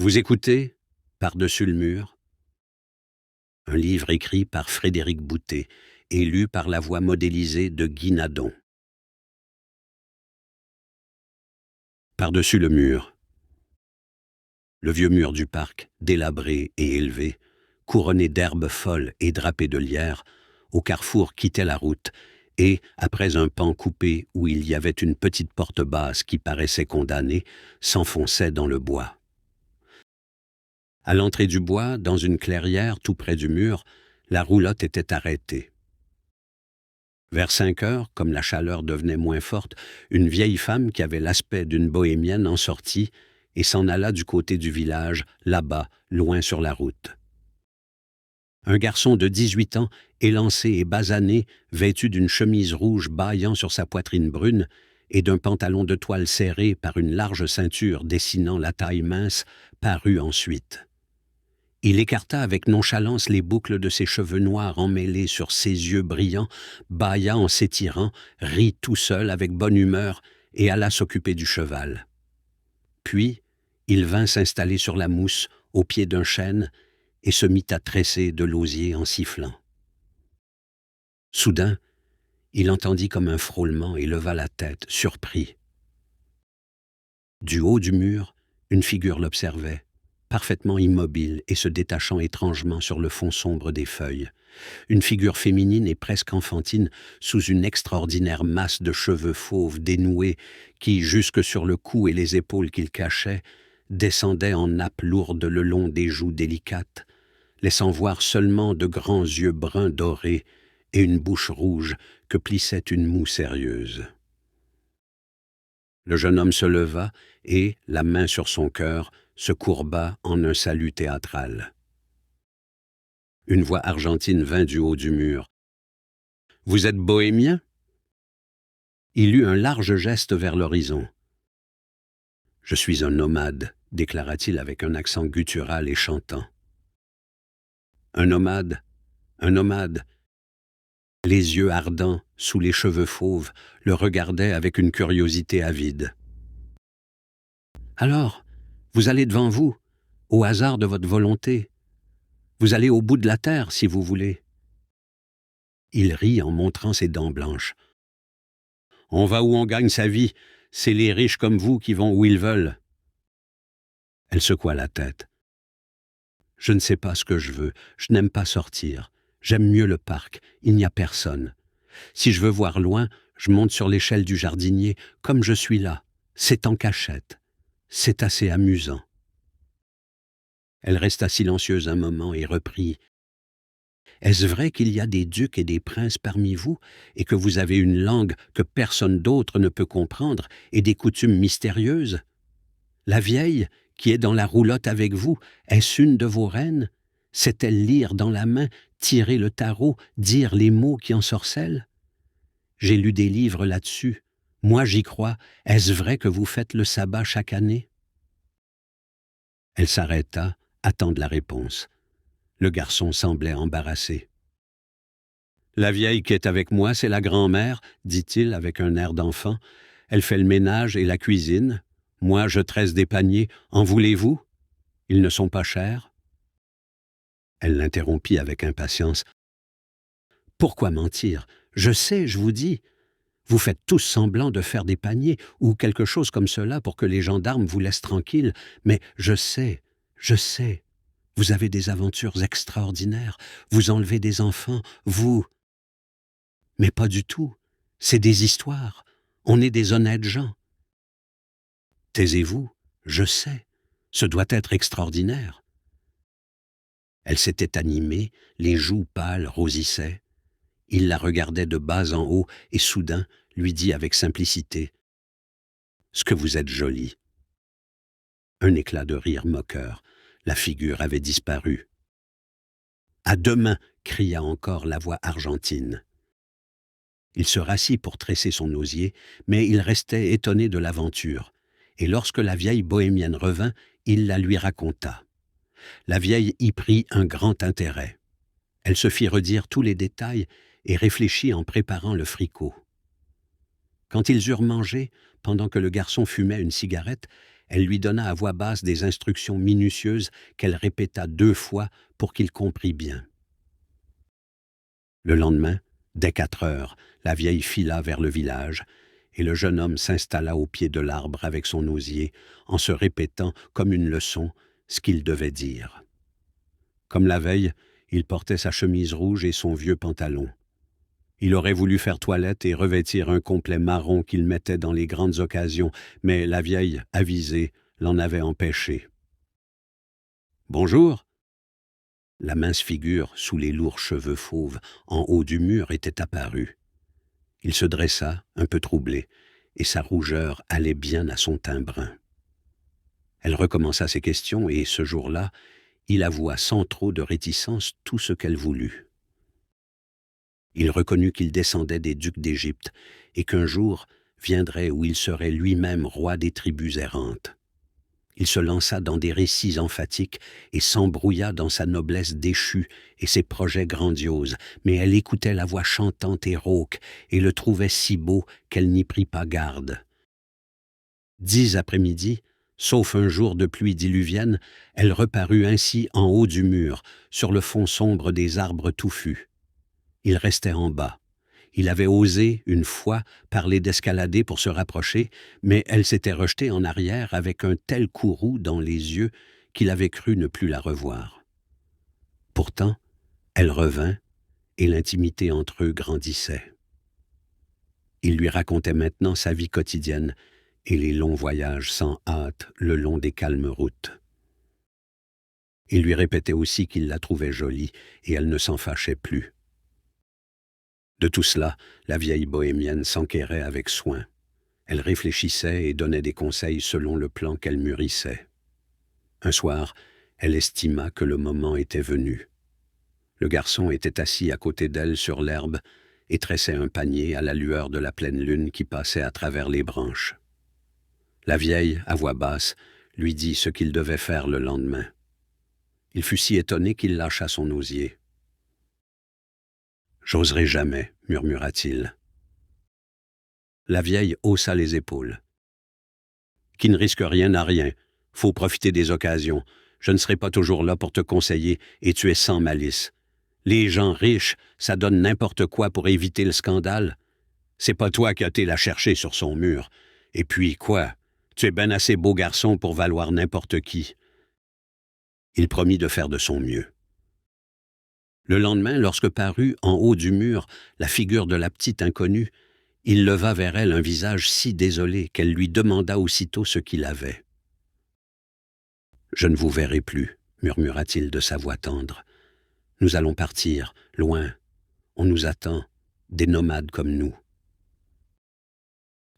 Vous écoutez Par-dessus le mur, un livre écrit par Frédéric Boutet et lu par la voix modélisée de Guy Nadon. Par-dessus le mur. Le vieux mur du parc, délabré et élevé, couronné d'herbes folles et drapé de lierre, au carrefour quittait la route, et, après un pan coupé où il y avait une petite porte basse qui paraissait condamnée, s'enfonçait dans le bois. À l'entrée du bois, dans une clairière tout près du mur, la roulotte était arrêtée. Vers 5 heures, comme la chaleur devenait moins forte, une vieille femme qui avait l'aspect d'une bohémienne en sortit et s'en alla du côté du village, là-bas, loin sur la route. Un garçon de 18 ans, élancé et basané, vêtu d'une chemise rouge bâillant sur sa poitrine brune et d'un pantalon de toile serré par une large ceinture dessinant la taille mince, parut ensuite. Il écarta avec nonchalance les boucles de ses cheveux noirs emmêlés sur ses yeux brillants, bâilla en s'étirant, rit tout seul avec bonne humeur et alla s'occuper du cheval. Puis, il vint s'installer sur la mousse, au pied d'un chêne, et se mit à tresser de l'osier en sifflant. Soudain, il entendit comme un frôlement et leva la tête, surpris. Du haut du mur, une figure l'observait, parfaitement immobile et se détachant étrangement sur le fond sombre des feuilles. Une figure féminine et presque enfantine sous une extraordinaire masse de cheveux fauves dénoués qui, jusque sur le cou et les épaules qu'il cachait, descendaient en nappes lourdes le long des joues délicates, laissant voir seulement de grands yeux bruns dorés et une bouche rouge que plissait une moue sérieuse. Le jeune homme se leva et, la main sur son cœur, se courba en un salut théâtral. Une voix argentine vint du haut du mur. « Vous êtes bohémien ?» Il eut un large geste vers l'horizon. « Je suis un nomade », déclara-t-il avec un accent guttural et chantant. « Un nomade, un nomade !» Les yeux ardents, sous les cheveux fauves, le regardaient avec une curiosité avide. « Alors, vous allez devant vous, au hasard de votre volonté. Vous allez au bout de la terre, si vous voulez. » Il rit en montrant ses dents blanches. « On va où on gagne sa vie, c'est les riches comme vous qui vont où ils veulent. » Elle secoua la tête. « Je ne sais pas ce que je veux, je n'aime pas sortir. J'aime mieux le parc, il n'y a personne. Si je veux voir loin, je monte sur l'échelle du jardinier, comme je suis là. C'est en cachette. C'est assez amusant. » Elle resta silencieuse un moment et reprit. « Est-ce vrai qu'il y a des ducs et des princes parmi vous, et que vous avez une langue que personne d'autre ne peut comprendre, et des coutumes mystérieuses? La vieille, qui est dans la roulotte avec vous, est-ce une de vos reines? Sait-elle lire dans la main, tirer le tarot, dire les mots qui ensorcellent? J'ai lu des livres là-dessus. Moi, j'y crois. Est-ce vrai que vous faites le sabbat chaque année? » Elle s'arrêta, attendant la réponse. Le garçon semblait embarrassé. « La vieille qui est avec moi, c'est la grand-mère, dit-il avec un air d'enfant. Elle fait le ménage et la cuisine. Moi, je tresse des paniers. En voulez-vous? Ils ne sont pas chers. » Elle l'interrompit avec impatience. « Pourquoi mentir? Je sais, je vous dis. Vous faites tous semblant de faire des paniers ou quelque chose comme cela pour que les gendarmes vous laissent tranquille. Mais je sais. Vous avez des aventures extraordinaires. Vous enlevez des enfants, vous. Mais pas du tout. C'est des histoires. On est des honnêtes gens. Taisez-vous. Je sais. Ce doit être extraordinaire. » Elle s'était animée, les joues pâles rosissaient. Il la regardait de bas en haut et soudain lui dit avec simplicité « Ce que vous êtes jolie. » Un éclat de rire moqueur. La figure avait disparu. « À demain !» cria encore la voix argentine. Il se rassit pour tresser son osier, mais il restait étonné de l'aventure, et lorsque la vieille bohémienne revint, il la lui raconta. La vieille y prit un grand intérêt. Elle se fit redire tous les détails et réfléchit en préparant le fricot. Quand ils eurent mangé, pendant que le garçon fumait une cigarette, Elle lui donna à voix basse des instructions minutieuses qu'elle répéta 2 fois pour qu'il comprît bien. Le lendemain, dès 4 heures, la vieille fila vers le village, et le jeune homme s'installa au pied de l'arbre avec son osier, en se répétant, comme une leçon, ce qu'il devait dire. Comme la veille, il portait sa chemise rouge et son vieux pantalon. Il aurait voulu faire toilette et revêtir un complet marron qu'il mettait dans les grandes occasions, mais la vieille, avisée, l'en avait empêché. « Bonjour !» La mince figure, sous les lourds cheveux fauves, en haut du mur, était apparue. Il se dressa, un peu troublé, et sa rougeur allait bien à son teint brun. Elle recommença ses questions et, ce jour-là, il avoua sans trop de réticence tout ce qu'elle voulut. Il reconnut qu'il descendait des ducs d'Égypte et qu'un jour viendrait où il serait lui-même roi des tribus errantes. Il se lança dans des récits emphatiques et s'embrouilla dans sa noblesse déchue et ses projets grandioses, mais elle écoutait la voix chantante et rauque et le trouvait si beau qu'elle n'y prit pas garde. 10 après-midi, sauf un jour de pluie diluvienne, elle reparut ainsi en haut du mur, sur le fond sombre des arbres touffus. Il restait en bas. Il avait osé, une fois, parler d'escalader pour se rapprocher, mais elle s'était rejetée en arrière avec un tel courroux dans les yeux qu'il avait cru ne plus la revoir. Pourtant, elle revint, et l'intimité entre eux grandissait. Il lui racontait maintenant sa vie quotidienne et les longs voyages sans hâte le long des calmes routes. Il lui répétait aussi qu'il la trouvait jolie, et elle ne s'en fâchait plus. De tout cela, la vieille bohémienne s'enquérait avec soin. Elle réfléchissait et donnait des conseils selon le plan qu'elle mûrissait. Un soir, elle estima que le moment était venu. Le garçon était assis à côté d'elle sur l'herbe et tressait un panier à la lueur de la pleine lune qui passait à travers les branches. La vieille, à voix basse, lui dit ce qu'il devait faire le lendemain. Il fut si étonné qu'il lâcha son osier. « J'oserai jamais, murmura-t-il. La vieille haussa les épaules. « Qui ne risque rien n'a rien. Faut profiter des occasions. Je ne serai pas toujours là pour te conseiller, et tu es sans malice. Les gens riches, ça donne n'importe quoi pour éviter le scandale. C'est pas toi qui as été la chercher sur son mur. Et puis, quoi? Tu es ben assez beau garçon pour valoir n'importe qui. » Il promit de faire de son mieux. Le lendemain, lorsque parut, en haut du mur, la figure de la petite inconnue, il leva vers elle un visage si désolé qu'elle lui demanda aussitôt ce qu'il avait. « Je ne vous verrai plus, » murmura-t-il de sa voix tendre. « Nous allons partir, loin. On nous attend, des nomades comme nous. »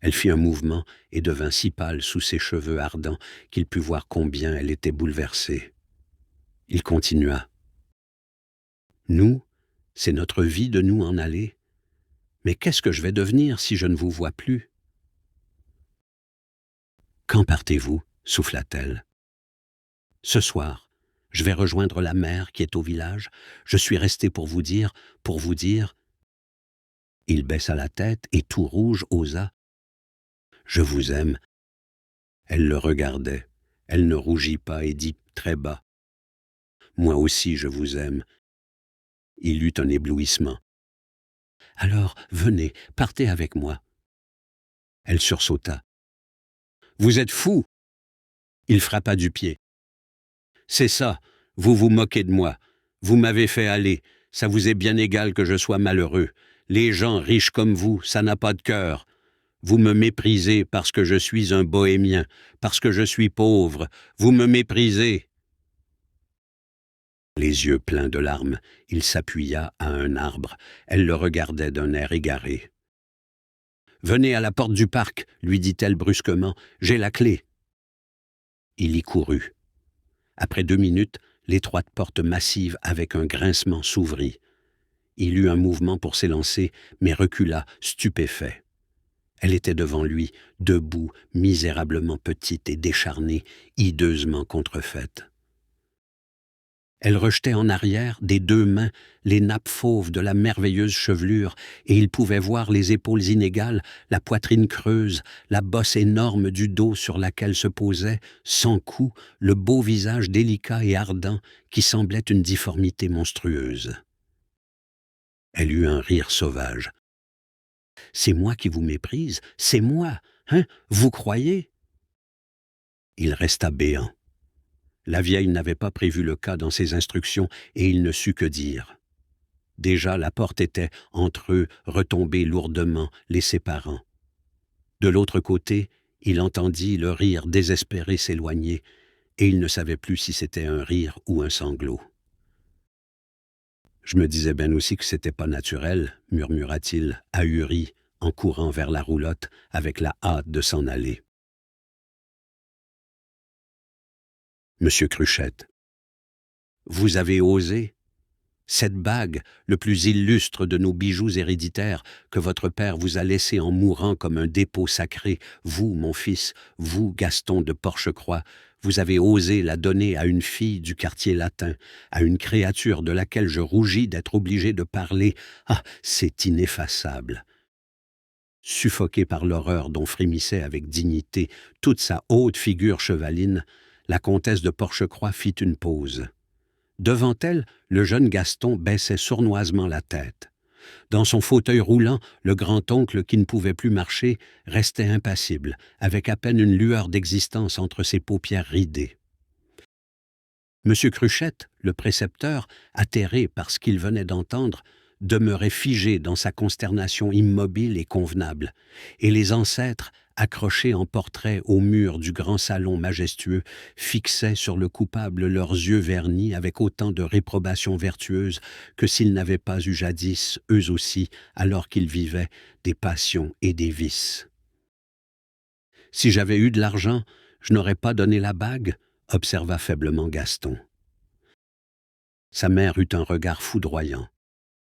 Elle fit un mouvement et devint si pâle sous ses cheveux ardents qu'il put voir combien elle était bouleversée. Il continua. « Nous, c'est notre vie de nous en aller. Mais qu'est-ce que je vais devenir si je ne vous vois plus? » « Quand partez-vous » souffla-t-elle. « Ce soir, je vais rejoindre la mère qui est au village. Je suis restée pour vous dire... » Il baissa la tête et tout rouge osa. « Je vous aime. » Elle le regardait. Elle ne rougit pas et dit très bas. « Moi aussi je vous aime. » Il eut un éblouissement. « Alors, venez, partez avec moi. » Elle sursauta. « Vous êtes fou !» Il frappa du pied. « C'est ça, vous vous moquez de moi. Vous m'avez fait aller, ça vous est bien égal que je sois malheureux. Les gens riches comme vous, ça n'a pas de cœur. Vous me méprisez parce que je suis un bohémien, parce que je suis pauvre. Vous me méprisez. » Les yeux pleins de larmes, il s'appuya à un arbre. Elle le regardait d'un air égaré. « Venez à la porte du parc, » lui dit-elle brusquement. « J'ai la clé. » Il y courut. Après 2 minutes, l'étroite porte massive avec un grincement s'ouvrit. Il eut un mouvement pour s'élancer, mais recula, stupéfait. Elle était devant lui, debout, misérablement petite et décharnée, hideusement contrefaite. Elle rejetait en arrière, des deux mains, les nappes fauves de la merveilleuse chevelure, et il pouvait voir les épaules inégales, la poitrine creuse, la bosse énorme du dos sur laquelle se posait, sans cou, le beau visage délicat et ardent qui semblait une difformité monstrueuse. Elle eut un rire sauvage. « C'est moi qui vous méprise, c'est moi, hein, vous croyez ?» Il resta béant. La vieille n'avait pas prévu le cas dans ses instructions et il ne sut que dire. Déjà la porte était, entre eux, retombée lourdement, les séparant. De l'autre côté, il entendit le rire désespéré s'éloigner, et il ne savait plus si c'était un rire ou un sanglot. « Je me disais bien aussi que c'était pas naturel, » murmura-t-il, ahuri, en courant vers la roulotte, avec la hâte de s'en aller. Monsieur Cruchette. « Vous avez osé ? Cette bague, le plus illustre de nos bijoux héréditaires, que votre père vous a laissé en mourant comme un dépôt sacré, vous, mon fils, vous, Gaston de Porchecroix, vous avez osé la donner à une fille du quartier latin, à une créature de laquelle je rougis d'être obligé de parler. Ah, c'est ineffaçable. » Suffoquée par l'horreur dont frémissait avec dignité toute sa haute figure chevaline, la comtesse de Porchecroix fit une pause. Devant elle, le jeune Gaston baissait sournoisement la tête. Dans son fauteuil roulant, le grand-oncle, qui ne pouvait plus marcher, restait impassible, avec à peine une lueur d'existence entre ses paupières ridées. Monsieur Cruchette, le précepteur, atterré par ce qu'il venait d'entendre, demeurait figé dans sa consternation immobile et convenable, et les ancêtres, accrochés en portrait au mur du grand salon majestueux, fixaient sur le coupable leurs yeux vernis avec autant de réprobation vertueuse que s'ils n'avaient pas eu jadis, eux aussi, alors qu'ils vivaient, des passions et des vices. « Si j'avais eu de l'argent, je n'aurais pas donné la bague, » observa faiblement Gaston. Sa mère eut un regard foudroyant.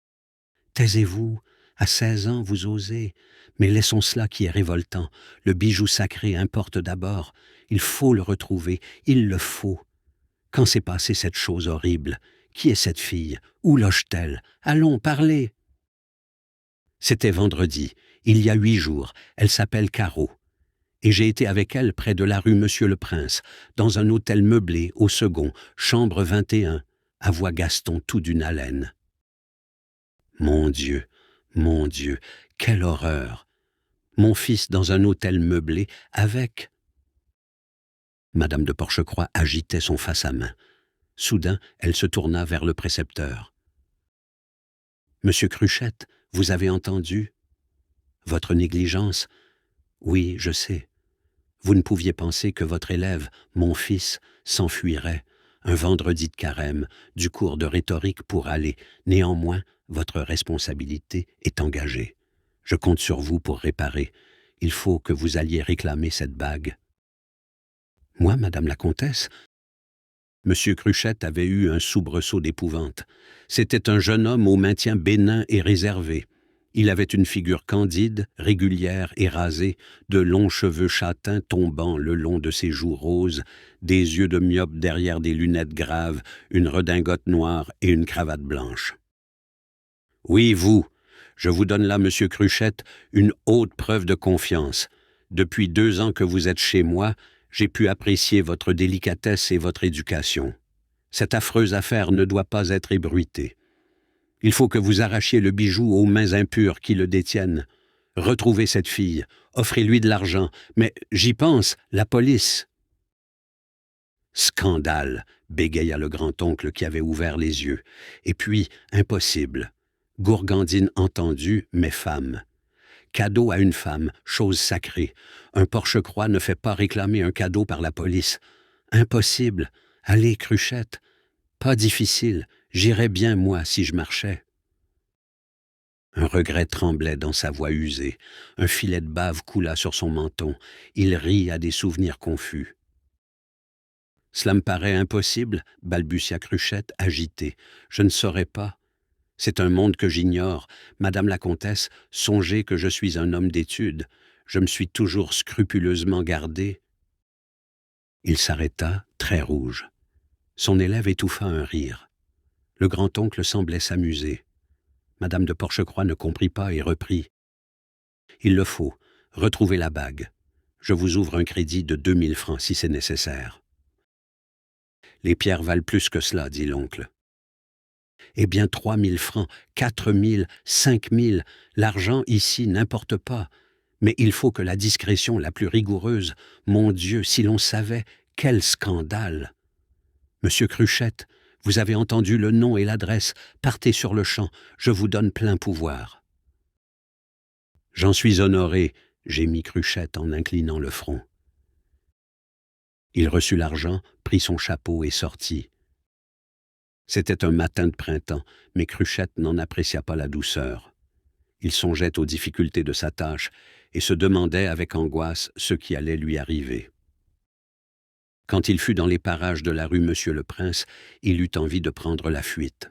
« Taisez-vous, à 16 ans vous osez, mais laissons cela qui est révoltant. Le bijou sacré importe d'abord. Il faut le retrouver, il le faut. Quand s'est passée cette chose horrible? Qui est cette fille? Où loge-t-elle? Allons, parlez !» C'était vendredi, il y a 8 jours, elle s'appelle Caro. Et j'ai été avec elle près de la rue Monsieur-le-Prince, dans un hôtel meublé au second, chambre 21, avoua Gaston tout d'une haleine. Mon Dieu, quelle horreur! Mon fils dans un hôtel meublé avec... Madame de Porchecroix agitait son face à main. Soudain, elle se tourna vers le précepteur. « Monsieur Cruchette, vous avez entendu? Votre négligence? Oui, je sais. Vous ne pouviez penser que votre élève, mon fils, s'enfuirait, un vendredi de carême, du cours de rhétorique pour aller. Néanmoins, votre responsabilité est engagée. Je compte sur vous pour réparer. Il faut que vous alliez réclamer cette bague. » « Moi, madame la comtesse ?» Monsieur Cruchette avait eu un soubresaut d'épouvante. C'était un jeune homme au maintien bénin et réservé. Il avait une figure candide, régulière et rasée, de longs cheveux châtains tombant le long de ses joues roses, des yeux de myope derrière des lunettes graves, une redingote noire et une cravate blanche. « Oui, vous, je vous donne là, monsieur Cruchette, une haute preuve de confiance. Depuis 2 ans que vous êtes chez moi, j'ai pu apprécier votre délicatesse et votre éducation. Cette affreuse affaire ne doit pas être ébruitée. Il faut que vous arrachiez le bijou aux mains impures qui le détiennent. Retrouvez cette fille, offrez-lui de l'argent, mais j'y pense, la police. » « Scandale !» bégaya le grand-oncle qui avait ouvert les yeux. Et puis, impossible. Gourgandine entendue, mais femme. Cadeau à une femme, chose sacrée. Un Porchecroix ne fait pas réclamer un cadeau par la police. Impossible. Allez, Cruchette. Pas difficile. J'irais bien, moi, si je marchais. Un regret tremblait dans sa voix usée. Un filet de bave coula sur son menton. Il rit à des souvenirs confus. « Cela me paraît impossible, » balbutia Cruchette, agitée. « Je ne saurais pas. C'est un monde que j'ignore. Madame la comtesse, songez que je suis un homme d'étude. Je me suis toujours scrupuleusement gardé. » Il s'arrêta, très rouge. Son élève étouffa un rire. Le grand-oncle semblait s'amuser. Madame de Porchecroix ne comprit pas et reprit. « Il le faut. Retrouvez la bague. Je vous ouvre un crédit de 2000 francs si c'est nécessaire. » « Les pierres valent plus que cela, dit l'oncle. »« Eh bien 3000 francs, 4000, 5000, l'argent ici n'importe pas. Mais il faut que la discrétion la plus rigoureuse, mon Dieu, si l'on savait, quel scandale ! Monsieur Cruchette, vous avez entendu le nom et l'adresse, partez sur le champ, je vous donne plein pouvoir. » « J'en suis honoré, » gémit Cruchette en inclinant le front. Il reçut l'argent, prit son chapeau et sortit. C'était un matin de printemps, mais Cruchette n'en apprécia pas la douceur. Il songeait aux difficultés de sa tâche et se demandait avec angoisse ce qui allait lui arriver. Quand il fut dans les parages de la rue Monsieur-le-Prince, il eut envie de prendre la fuite.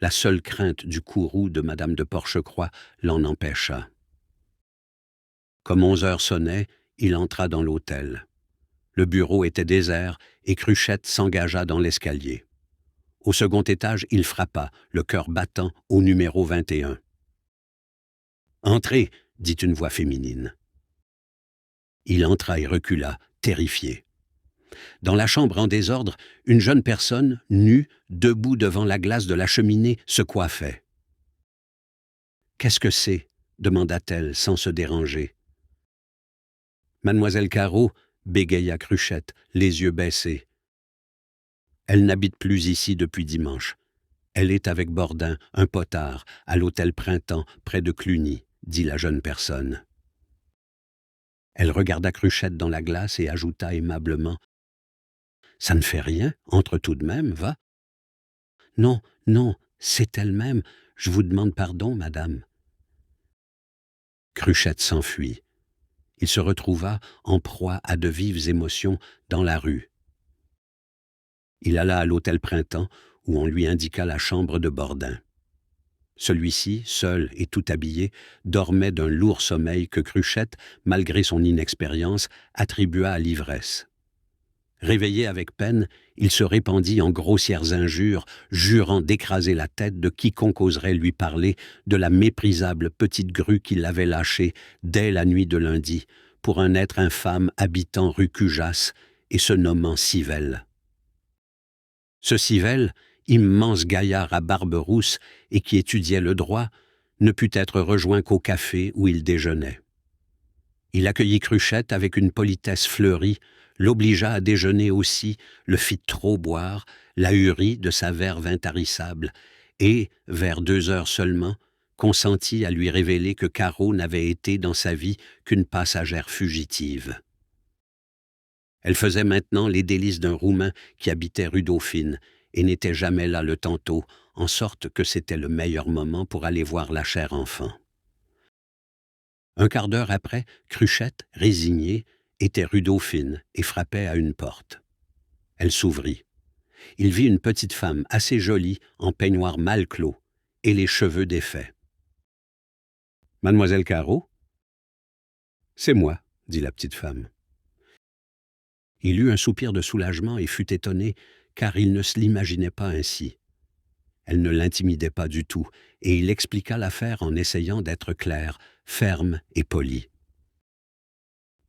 La seule crainte du courroux de Madame de Porchecroix l'en empêcha. Comme 11 heures sonnaient, il entra dans l'hôtel. Le bureau était désert et Cruchette s'engagea dans l'escalier. Au second étage, il frappa, le cœur battant, au numéro 21. « Entrez !» dit une voix féminine. Il entra et recula, terrifié. Dans la chambre en désordre, une jeune personne, nue, debout devant la glace de la cheminée, se coiffait. « Qu'est-ce que c'est ?» demanda-t-elle sans se déranger. « Mademoiselle Caro » bégaya Cruchette, les yeux baissés. « Elle n'habite plus ici depuis dimanche. Elle est avec Bordin, un potard, à l'hôtel Printemps, près de Cluny, » dit la jeune personne. Elle regarda Cruchette dans la glace et ajouta aimablement. « Ça ne fait rien, entre tout de même, va. »« Non, non, c'est elle-même. Je vous demande pardon, madame. » Cruchette s'enfuit. Il se retrouva, en proie à de vives émotions, dans la rue. Il alla à l'hôtel Printemps, où on lui indiqua la chambre de Bordin. Celui-ci, seul et tout habillé, dormait d'un lourd sommeil que Cruchette, malgré son inexpérience, attribua à l'ivresse. Réveillé avec peine, il se répandit en grossières injures, jurant d'écraser la tête de quiconque oserait lui parler de la méprisable petite grue qu'il avait lâchée dès la nuit de lundi, pour un être infâme habitant rue Cujas et se nommant Civelle. Ce Civelle, immense gaillard à barbe rousse et qui étudiait le droit, ne put être rejoint qu'au café où il déjeunait. Il accueillit Cruchette avec une politesse fleurie, l'obligea à déjeuner aussi, le fit trop boire, l'ahurit de sa verve intarissable, et, vers 2 heures seulement, consentit à lui révéler que Caro n'avait été dans sa vie qu'une passagère fugitive. Elle faisait maintenant les délices d'un Roumain qui habitait rue Dauphine, et n'était jamais là le tantôt, en sorte que c'était le meilleur moment pour aller voir la chère enfant. Un quart d'heure après, Cruchette, résignée, était rue Dauphine et frappait à une porte. Elle s'ouvrit. Il vit une petite femme assez jolie, en peignoir mal clos, et les cheveux défaits. « Mademoiselle Caro ?»« C'est moi, » dit la petite femme. Il eut un soupir de soulagement et fut étonné, car il ne se l'imaginait pas ainsi. Elle ne l'intimidait pas du tout, et il expliqua l'affaire en essayant d'être clair, ferme et poli.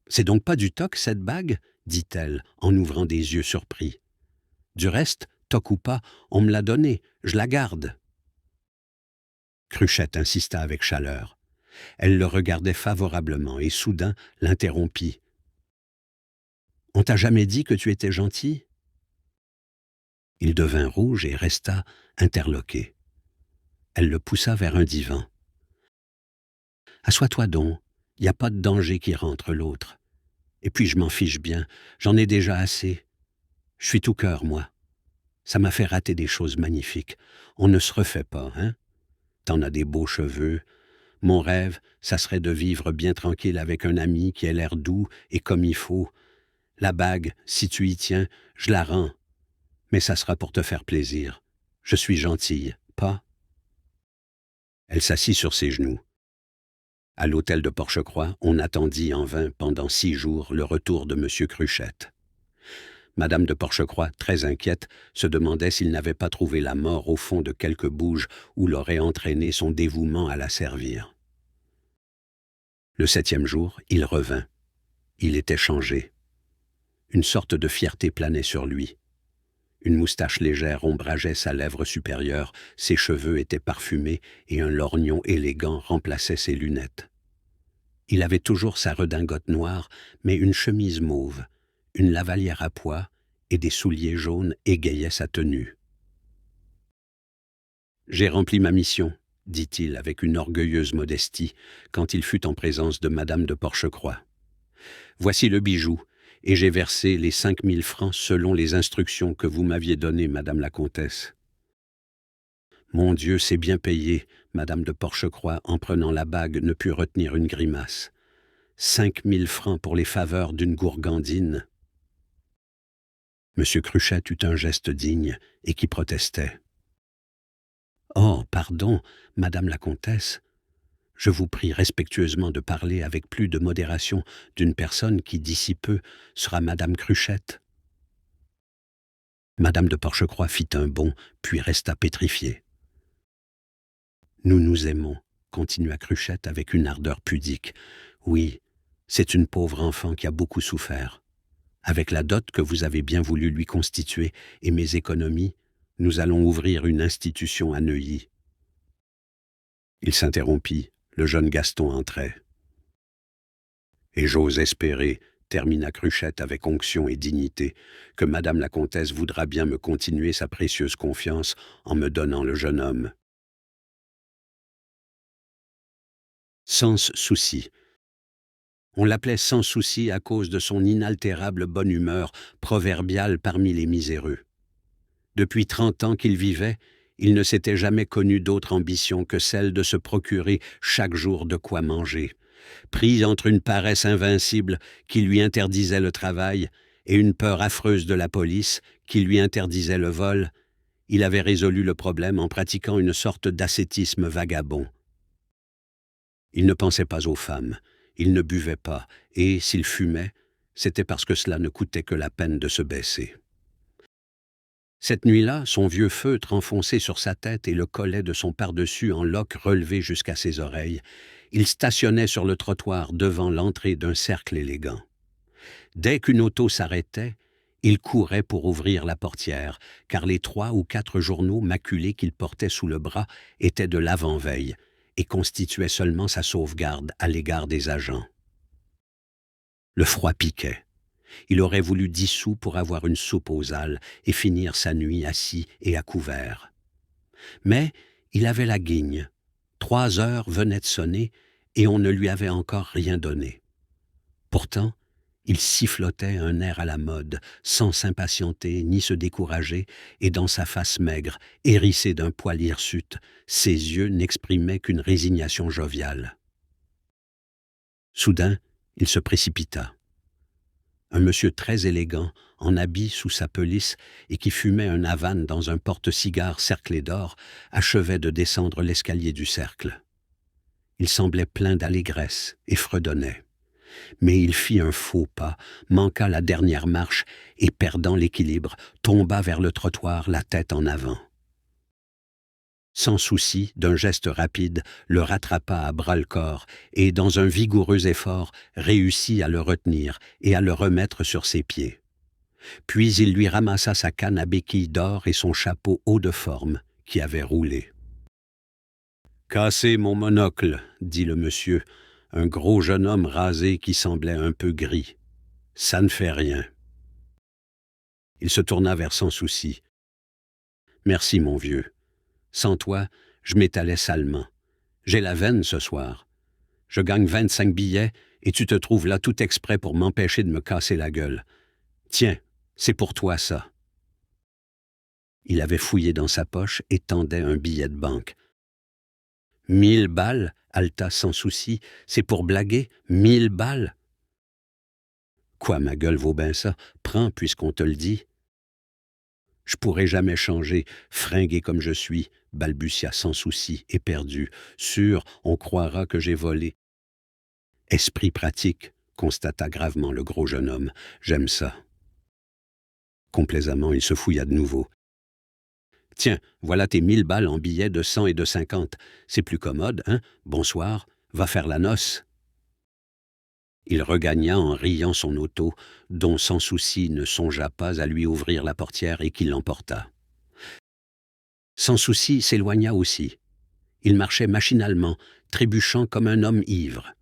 « C'est donc pas du toc, cette bague ?» dit-elle, en ouvrant des yeux surpris. « Du reste, toc ou pas, on me l'a donnée, je la garde. » Cruchette insista avec chaleur. Elle le regardait favorablement et soudain l'interrompit. « On t'a jamais dit que tu étais gentil ?» Il devint rouge et resta interloqué. Elle le poussa vers un divan. « Assois-toi donc, y a pas de danger qui rentre l'autre. Et puis je m'en fiche bien, j'en ai déjà assez. Je suis tout cœur, moi. Ça m'a fait rater des choses magnifiques. On ne se refait pas, hein? T'en as des beaux cheveux. Mon rêve, ça serait de vivre bien tranquille avec un ami qui a l'air doux et comme il faut. La bague, si tu y tiens, je la rends. Mais ça sera pour te faire plaisir. Je suis gentille, pas? » Elle s'assit sur ses genoux. À l'hôtel de Porchecroix, on attendit en vain pendant 6 jours le retour de M. Cruchette. Madame de Porchecroix, très inquiète, se demandait s'il n'avait pas trouvé la mort au fond de quelque bouge où l'aurait entraîné son dévouement à la servir. Le 7e jour, il revint. Il était changé. Une sorte de fierté planait sur lui. Une moustache légère ombrageait sa lèvre supérieure, ses cheveux étaient parfumés et un lorgnon élégant remplaçait ses lunettes. Il avait toujours sa redingote noire, mais une chemise mauve, une lavalière à pois et des souliers jaunes égayaient sa tenue. « J'ai rempli ma mission », dit-il avec une orgueilleuse modestie, quand il fut en présence de Madame de Porchecroix. « Voici le bijou, et j'ai versé les 5000 francs selon les instructions que vous m'aviez données, Madame la Comtesse. » « Mon Dieu, c'est bien payé », Madame de Porchecroix, en prenant la bague, ne put retenir une grimace. 5000 francs pour les faveurs d'une gourgandine. Monsieur Cruchette eut un geste digne et qui protestait. « Oh, pardon, Madame la Comtesse. Je vous prie respectueusement de parler avec plus de modération d'une personne qui, d'ici peu, sera Madame Cruchette. » Madame de Porchecroix fit un bond, puis resta pétrifiée. « Nous nous aimons, » continua Cruchette avec une ardeur pudique. « Oui, c'est une pauvre enfant qui a beaucoup souffert. Avec la dot que vous avez bien voulu lui constituer et mes économies, nous allons ouvrir une institution à Neuilly. » Il s'interrompit, le jeune Gaston entrait. « Et j'ose espérer, » termina Cruchette avec onction et dignité, « que Madame la Comtesse voudra bien me continuer sa précieuse confiance en me donnant le jeune homme. » Sans souci. On l'appelait Sans souci à cause de son inaltérable bonne humeur, proverbiale parmi les miséreux. Depuis 30 ans qu'il vivait, il ne s'était jamais connu d'autre ambition que celle de se procurer chaque jour de quoi manger. Pris entre une paresse invincible qui lui interdisait le travail et une peur affreuse de la police qui lui interdisait le vol, il avait résolu le problème en pratiquant une sorte d'ascétisme vagabond. Il ne pensait pas aux femmes, il ne buvait pas, et s'il fumait, c'était parce que cela ne coûtait que la peine de se baisser. Cette nuit-là, son vieux feutre enfoncé sur sa tête et le collet de son pardessus en loques relevé jusqu'à ses oreilles, il stationnait sur le trottoir devant l'entrée d'un cercle élégant. Dès qu'une auto s'arrêtait, il courait pour ouvrir la portière, car les 3 ou 4 journaux maculés qu'il portait sous le bras étaient de l'avant-veille et constituaient seulement sa sauvegarde à l'égard des agents. Le froid piquait. Il aurait voulu 10 sous pour avoir une soupe aux ales et finir sa nuit assis et à couvert. Mais il avait la guigne. 3 heures venaient de sonner et on ne lui avait encore rien donné. Pourtant, il sifflotait un air à la mode, sans s'impatienter ni se décourager, et dans sa face maigre, hérissée d'un poil hirsute, ses yeux n'exprimaient qu'une résignation joviale. Soudain, il se précipita. Un monsieur très élégant, en habit sous sa pelisse et qui fumait un havane dans un porte-cigare cerclé d'or, achevait de descendre l'escalier du cercle. Il semblait plein d'allégresse et fredonnait. Mais il fit un faux pas, manqua la dernière marche et, perdant l'équilibre, tomba vers le trottoir, la tête en avant. Sans souci, d'un geste rapide, le rattrapa à bras-le-corps et, dans un vigoureux effort, réussit à le retenir et à le remettre sur ses pieds. Puis il lui ramassa sa canne à béquilles d'or et son chapeau haut de forme, qui avait roulé. « Cassez mon monocle, » dit le monsieur, un gros jeune homme rasé qui semblait un peu gris. « Ça ne fait rien. » Il se tourna vers Sans souci. « Merci, mon vieux. Sans toi, je m'étalais salement. J'ai la veine ce soir. Je gagne 25 billets et tu te trouves là tout exprès pour m'empêcher de me casser la gueule. Tiens, c'est pour toi ça. » Il avait fouillé dans sa poche et tendait un billet de banque. « 1000 balles, haleta Sans souci, c'est pour blaguer, 1000 balles. » « Quoi, ma gueule vaut bien ça? Prends puisqu'on te le dit. »« Je pourrai jamais changer, fringué comme je suis, » balbutia Sans souci, éperdu. « Sûr, on croira que j'ai volé. »« Esprit pratique, » constata gravement le gros jeune homme. « J'aime ça. » Complaisamment, il se fouilla de nouveau. « Tiens, voilà tes 1000 balles en billets de 100 et de 50. C'est plus commode, hein? Bonsoir, va faire la noce. » Il regagna en riant son auto, dont Sans Souci ne songea pas à lui ouvrir la portière et qui l'emporta. Sans Souci s'éloigna aussi. Il marchait machinalement, trébuchant comme un homme ivre.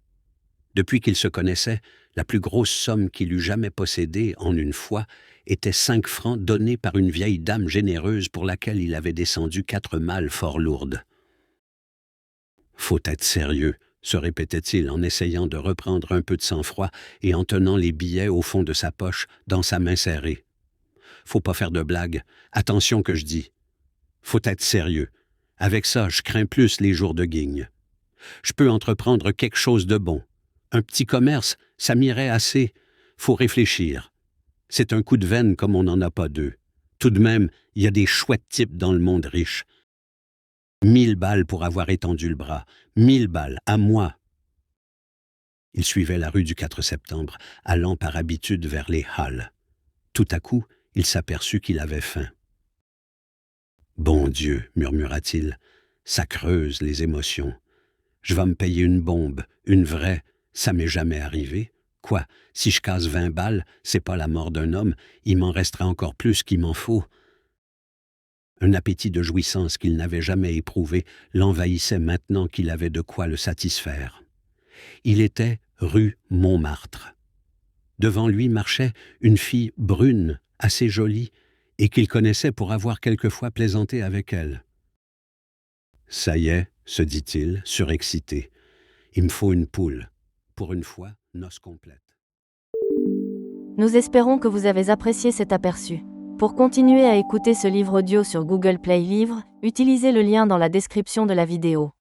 Depuis qu'ils se connaissaient, la plus grosse somme qu'il eût jamais possédée en une fois était 5 francs donnés par une vieille dame généreuse pour laquelle il avait descendu 4 malles fort lourdes. « Faut être sérieux », se répétait-il en essayant de reprendre un peu de sang-froid et en tenant les billets au fond de sa poche, dans sa main serrée. « Faut pas faire de blagues, attention que je dis. Faut être sérieux. Avec ça, je crains plus les jours de guigne. Je peux entreprendre quelque chose de bon. Un petit commerce, ça m'irait assez. Faut réfléchir. C'est un coup de veine comme on n'en a pas deux. Tout de même, il y a des chouettes types dans le monde riche. 1000 balles pour avoir étendu le bras. 1000 balles, à moi. » Il suivait la rue du 4 septembre, allant par habitude vers les Halles. Tout à coup, il s'aperçut qu'il avait faim. « Bon Dieu, murmura-t-il, ça creuse les émotions. Je vais me payer une bombe, une vraie, ça m'est jamais arrivé. Quoi, si je casse 20 balles, c'est pas la mort d'un homme, il m'en restera encore plus qu'il m'en faut. » Un appétit de jouissance qu'il n'avait jamais éprouvé l'envahissait maintenant qu'il avait de quoi le satisfaire. Il était rue Montmartre. Devant lui marchait une fille brune, assez jolie, et qu'il connaissait pour avoir quelquefois plaisanté avec elle. « Ça y est, » se dit-il, surexcité, « il me faut une poule. Pour une fois, noce complète. » Nous espérons que vous avez apprécié cet aperçu. Pour continuer à écouter ce livre audio sur Google Play Livres, utilisez le lien dans la description de la vidéo.